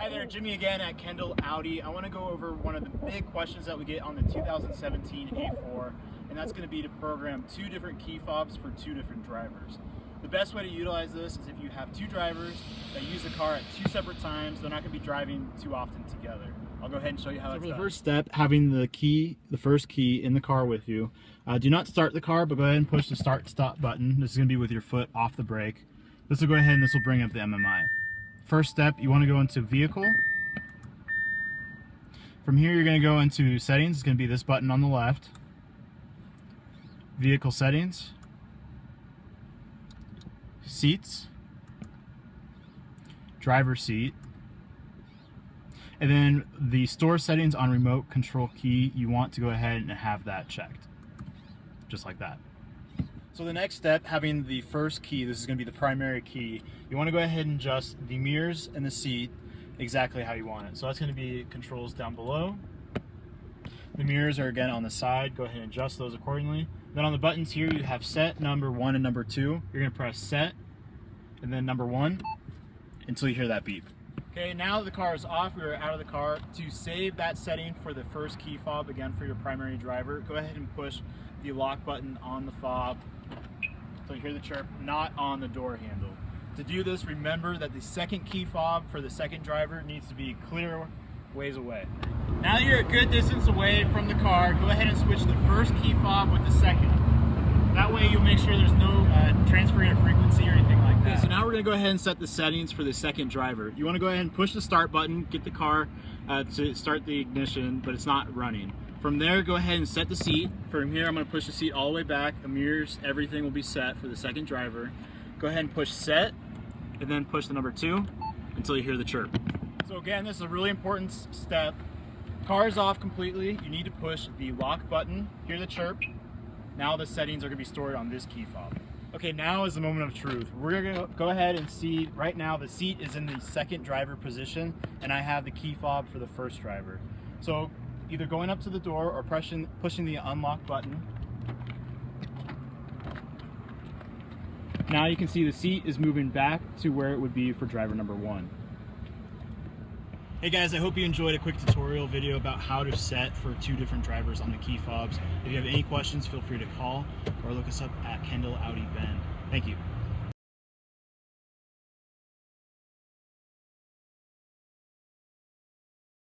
Hi there, Jimmy again at Kendall Audi. I want to go over one of the big questions that we get on the 2017 A4, and that's going to be to program two different key fobs for two different drivers. The best way to utilize this is if you have two drivers that use the car at two separate times, they're not going to be driving too often together. I'll go ahead and show you how that's done. For the first step, having the first key in the car with you, do not start the car, but go ahead and push the start-stop button. This is going to be with your foot off the brake. This will go ahead and this will bring up the MMI. First step, you want to go into Vehicle. From here, you're going to go into Settings. It's going to be this button on the left. Vehicle Settings. Seats. Driver seat. And then the store settings on remote control key, you want to go ahead and have that checked. Just like that. So the next step, having the first key, this is going to be the primary key, you want to go ahead and adjust the mirrors and the seat exactly how you want it. So that's going to be controls down below. The mirrors are again on the side. Go ahead and adjust those accordingly. Then on the buttons here, you have set, number 1, and number 2. You're going to press set and then number 1 until you hear that beep. Okay, now that the car is off, we are out of the car. To save that setting for the first key fob, again for your primary driver, go ahead and push the lock button on the fob so you hear the chirp, not on the door handle. To do this, remember that the second key fob for the second driver needs to be clear ways away. Now that you're a good distance away from the car, go ahead and switch the first key fob with the second. That way you'll make sure there's no transferring of frequency or anything like that. Okay, so now we're going to go ahead and set the settings for the second driver. You want to go ahead and push the start button, get the car to start the ignition, but it's not running. From there, go ahead and set the seat. From here, I'm going to push the seat all the way back. The mirrors, everything will be set for the second driver. Go ahead and push set, and then push the number 2 until you hear the chirp. So again, this is a really important step. Car is off completely. You need to push the lock button, hear the chirp. Now the settings are going to be stored on this key fob. Okay, now is the moment of truth. We're going to go ahead and see, right now the seat is in the second driver position, and I have the key fob for the first driver. So either going up to the door or pushing the unlock button. Now you can see the seat is moving back to where it would be for driver number 1. Hey guys, I hope you enjoyed a quick tutorial video about how to set for two different drivers on the key fobs. If you have any questions, feel free to call or look us up at Kendall Audi Bend. Thank you.